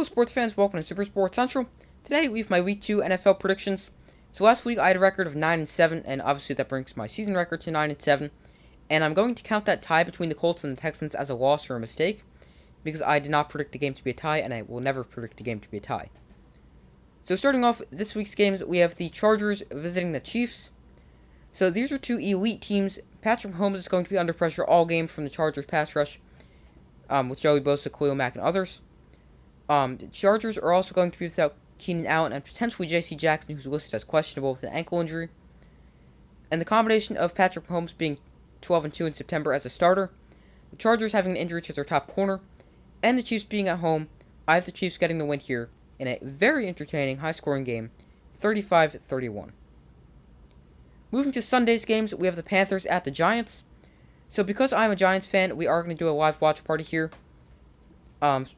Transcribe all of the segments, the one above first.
Hello, sports fans. Welcome to Super Sports Central. Today we have my Week 2 NFL predictions. So last week I had a record of 9-7, and obviously that brings my season record to 9-7. And I'm going to count that tie between the Colts and the Texans as a loss or a mistake, because I did not predict the game to be a tie, and I will never predict the game to be a tie. So starting off this week's games, we have the Chargers visiting the Chiefs. So these are two elite teams. Patrick Mahomes is going to be under pressure all game from the Chargers pass rush, with Joey Bosa, Khalil Mack, and others. The Chargers are also going to be without Keenan Allen and potentially J.C. Jackson, who's listed as questionable with an ankle injury. And the combination of Patrick Mahomes being 12-2 in September as a starter, the Chargers having an injury to their top corner, and the Chiefs being at home, I have the Chiefs getting the win here in a very entertaining, high-scoring game, 35-31. Moving to Sunday's games, we have the Panthers at the Giants. So because I'm a Giants fan, we are going to do a live watch party here.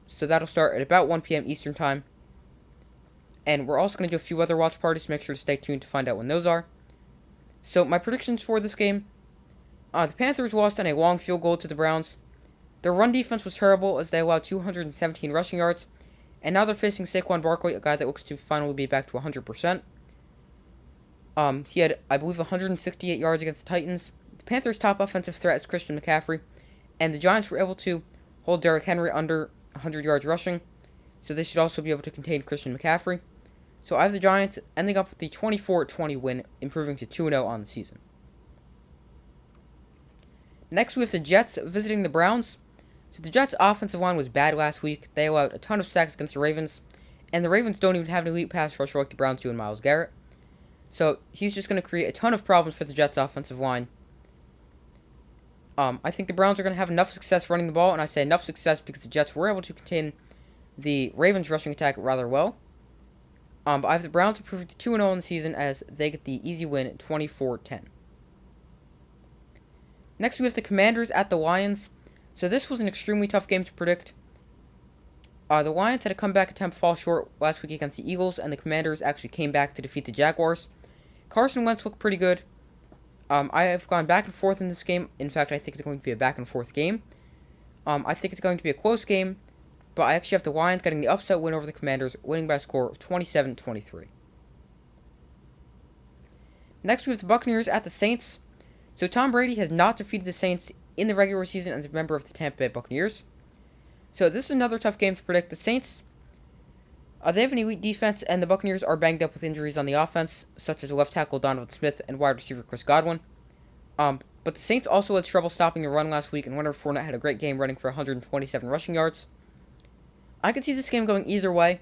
So that'll start at about 1 p.m. Eastern Time. And we're also going to do a few other watch parties, so make sure to stay tuned to find out when those are. So my predictions for this game. The Panthers lost on a long field goal to the Browns. Their run defense was terrible as they allowed 217 rushing yards. And now they're facing Saquon Barkley, a guy that looks to finally be back to 100%. He had, I believe, 168 yards against the Titans. The Panthers' top offensive threat is Christian McCaffrey. And the Giants were able to hold Derrick Henry under 100 yards rushing, so they should also be able to contain Christian McCaffrey. So I have the Giants ending up with the 24-20 win, improving to 2-0 on the season. Next, we have the Jets visiting the Browns. So the Jets' offensive line was bad last week. They allowed a ton of sacks against the Ravens, and the Ravens don't even have an elite pass rusher like the Browns do in Myles Garrett. So he's just going to create a ton of problems for the Jets' offensive line. I think the Browns are going to have enough success running the ball, and I say enough success because the Jets were able to contain the Ravens' rushing attack rather well. But I have the Browns improving to 2-0 in the season as they get the easy win at 24-10. Next, we have the Commanders at the Lions. So this was an extremely tough game to predict. The Lions had a comeback attempt fall short last week against the Eagles, and the Commanders actually came back to defeat the Jaguars. Carson Wentz looked pretty good. I have gone back and forth in this game. In fact, I think it's going to be a back and forth game. I think it's going to be a close game, but I actually have the Lions getting the upset win over the Commanders, winning by a score of 27-23. Next, we have the Buccaneers at the Saints. So Tom Brady has not defeated the Saints in the regular season as a member of the Tampa Bay Buccaneers. So this is another tough game to predict. The Saints, they have an elite defense, and the Buccaneers are banged up with injuries on the offense, such as left tackle Donovan Smith and wide receiver Chris Godwin. But the Saints also had trouble stopping the run last week, and Leonard Fournette had a great game running for 127 rushing yards. I could see this game going either way,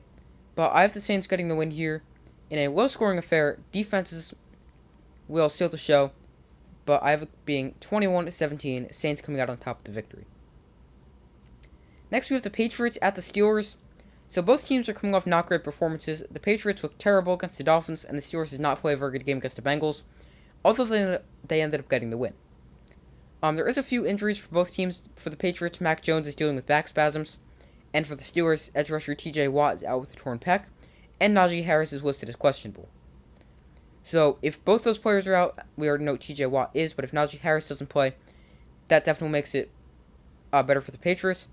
but I have the Saints getting the win here. In a low-scoring affair, defenses will steal the show, but I have it being 21-17, Saints coming out on top of the victory. Next, we have the Patriots at the Steelers. So both teams are coming off not great performances. The Patriots looked terrible against the Dolphins, and the Steelers did not play a very good game against the Bengals, although they ended up getting the win. There is a few injuries for both teams. For the Patriots, Mac Jones is dealing with back spasms, and for the Steelers, edge rusher T.J. Watt is out with a torn pec, and Najee Harris is listed as questionable. So if both those players are out, we already know what T.J. Watt is, but if Najee Harris doesn't play, that definitely makes it better for the Patriots.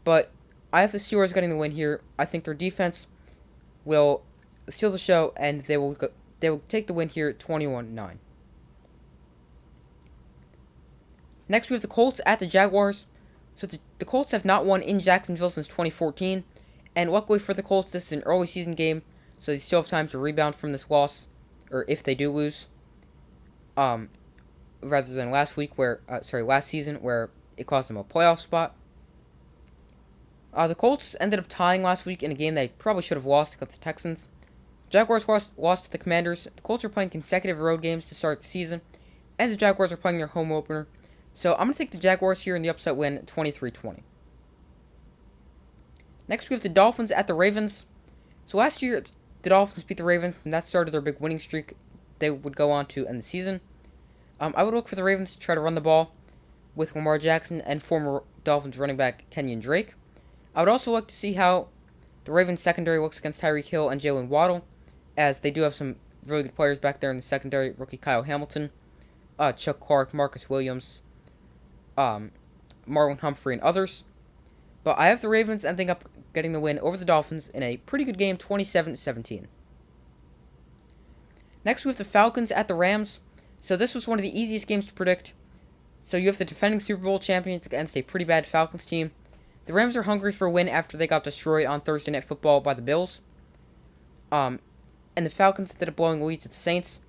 But I have the Steelers getting the win here. I think their defense will steal the show, and they will take the win here 21-9. Next, we have the Colts at the Jaguars. So the Colts have not won in Jacksonville since 2014, and luckily for the Colts, this is an early season game, so they still have time to rebound from this loss, or if they do lose, rather than last season where it cost them a playoff spot. The Colts ended up tying last week in a game they probably should have lost against the Texans. Jaguars lost to the Commanders. The Colts are playing consecutive road games to start the season, and the Jaguars are playing their home opener. So I'm going to take the Jaguars here in the upset win, 23-20. Next, we have the Dolphins at the Ravens. So last year, the Dolphins beat the Ravens, and that started their big winning streak they would go on to end the season. I would look for the Ravens to try to run the ball with Lamar Jackson and former Dolphins running back Kenyon Drake. I would also like to see how the Ravens secondary looks against Tyreek Hill and Jalen Waddle, as they do have some really good players back there in the secondary. Rookie Kyle Hamilton, Chuck Clark, Marcus Williams, Marlon Humphrey, and others. But I have the Ravens ending up getting the win over the Dolphins in a pretty good game, 27-17. Next, we have the Falcons at the Rams. So this was one of the easiest games to predict. So you have the defending Super Bowl champions against a pretty bad Falcons team. The Rams are hungry for a win after they got destroyed on Thursday Night Football by the Bills. And the Falcons ended up blowing leads at the Saints.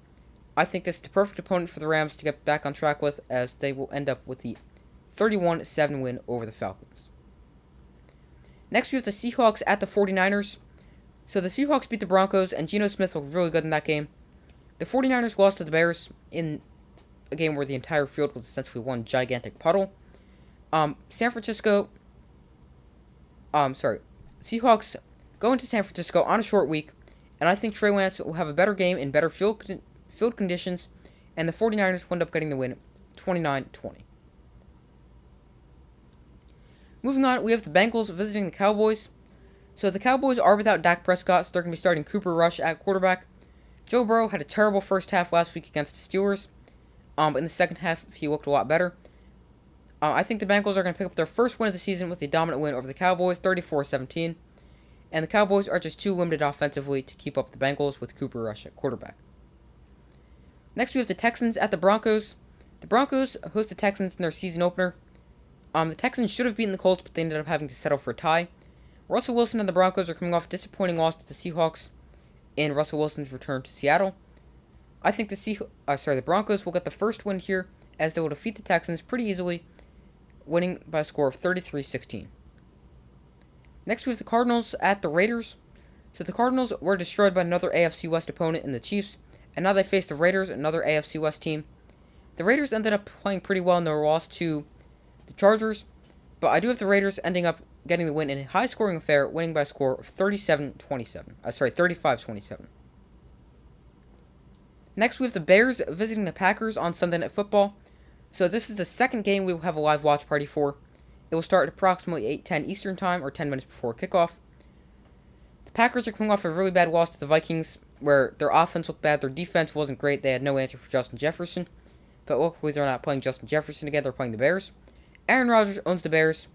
I think this is the perfect opponent for the Rams to get back on track with, as they will end up with the 31-7 win over the Falcons. Next, we have the Seahawks at the 49ers. So the Seahawks beat the Broncos, and Geno Smith looked really good in that game. The 49ers lost to the Bears in a game where the entire field was essentially one gigantic puddle. Seahawks go into San Francisco on a short week, and I think Trey Lance will have a better game in better field conditions, and the 49ers will end up getting the win 29-20. Moving on, we have the Bengals visiting the Cowboys. So the Cowboys are without Dak Prescott, so they're going to be starting Cooper Rush at quarterback. Joe Burrow had a terrible first half last week against the Steelers. But in the second half, he looked a lot better. I think the Bengals are going to pick up their first win of the season with a dominant win over the Cowboys, 34-17. And the Cowboys are just too limited offensively to keep up the Bengals with Cooper Rush at quarterback. Next, we have the Texans at the Broncos. The Broncos host the Texans in their season opener. The Texans should have beaten the Colts, but they ended up having to settle for a tie. Russell Wilson and the Broncos are coming off a disappointing loss to the Seahawks in Russell Wilson's return to Seattle. I think the Broncos will get the first win here, as they will defeat the Texans pretty easily, winning by a score of 33-16. Next, we have the Cardinals at the Raiders. So the Cardinals were destroyed by another AFC West opponent in the Chiefs, and now they face the Raiders, another AFC West team. The Raiders ended up playing pretty well in their loss to the Chargers, but I do have the Raiders ending up getting the win in a high-scoring affair, winning by a score of 35-27. Next, we have the Bears visiting the Packers on Sunday Night Football. So this is the second game we will have a live watch party for. It will start at approximately 8:10 Eastern Time, or 10 minutes before kickoff. The Packers are coming off a really bad loss to the Vikings, where their offense looked bad, their defense wasn't great, they had no answer for Justin Jefferson. But luckily they're not playing Justin Jefferson again, they're playing the Bears. Aaron Rodgers owns the Bears,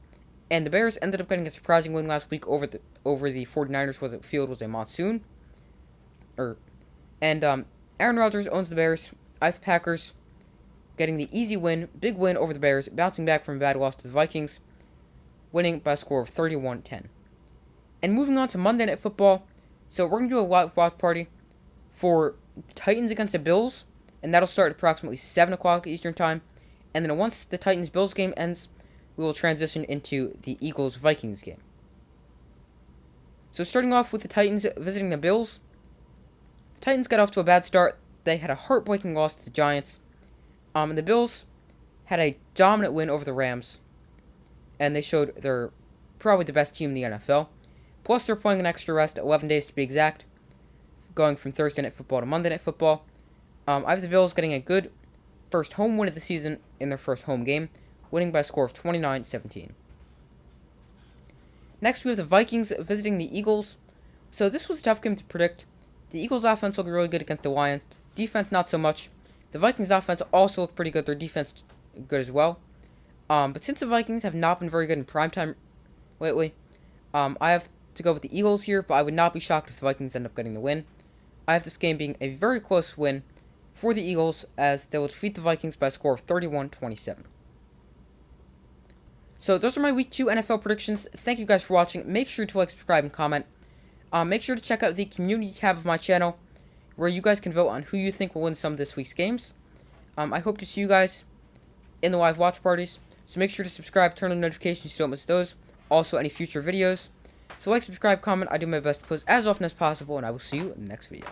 and the Bears ended up getting a surprising win last week over the 49ers, where the field was a monsoon. Aaron Rodgers owns the Bears. I have the Packers getting the easy win, big win over the Bears, bouncing back from a bad loss to the Vikings, winning by a score of 31-10. And moving on to Monday Night Football, so we're going to do a live watch party for the Titans against the Bills, and that'll start at approximately 7 o'clock Eastern Time. And then once the Titans-Bills game ends, we will transition into the Eagles-Vikings game. So starting off with the Titans visiting the Bills, the Titans got off to a bad start. They had a heartbreaking loss to the Giants. And the Bills had a dominant win over the Rams, and they showed they're probably the best team in the NFL. Plus, they're playing an extra rest, 11 days to be exact, going from Thursday Night Football to Monday Night Football. I have the Bills getting a good first home win of the season in their first home game, winning by a score of 29-17. Next, we have the Vikings visiting the Eagles. So this was a tough game to predict. The Eagles' offense looked really good against the Lions. Defense, not so much. The Vikings' offense also looked pretty good. Their defense, good as well. But since the Vikings have not been very good in primetime lately, I have to go with the Eagles here, but I would not be shocked if the Vikings end up getting the win. I have this game being a very close win for the Eagles, as they will defeat the Vikings by a score of 31-27. So those are my Week 2 NFL predictions. Thank you guys for watching. Make sure to like, subscribe, and comment. Make sure to check out the community tab of my channel, where you guys can vote on who you think will win some of this week's games. I hope to see you guys in the live watch parties, so make sure to subscribe, turn on notifications so you don't miss those. Also, any future videos. So like, subscribe, comment. I do my best to post as often as possible, and I will see you in the next video.